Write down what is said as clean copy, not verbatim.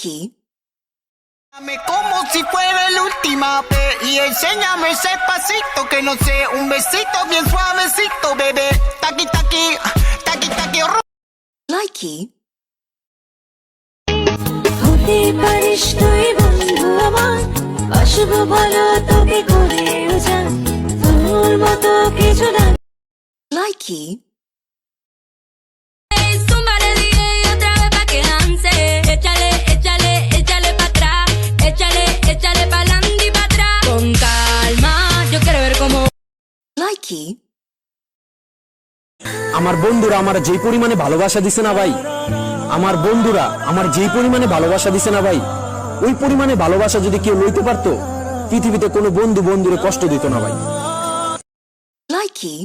Likey. Dame como si fuera la última vez y enséñame ese pasito que no sé, un besito bien suavecito, bebé. Taqui taqui, taqui taqui. Likey. হতে পারিস তুই বন্ধু আমার, বাসবো ভালো তোকে করে উজান, তোর মতো কিছু না। Likey. Zúmbale DJ otra vez pa' que lance. Échale, échale, échale pa' atrás. Échale, échale pa'lante y pa' atrás. Con calma, yo quiero ver cómo. Likey. আমার বন্ধুরা আমার যেই পরিমাণে ভালোবাসা দিছে না ভাই, আমার বন্ধুরা আমার যেই পরিমাণে ভালোবাসা দিছে না ভাই, ওই পরিমাণে ভালোবাসা যদি কেউ লইতে পারতো, পৃথিবীতে কোনো বন্ধু বন্ধুরে কষ্ট দিত না ভাই। Likey.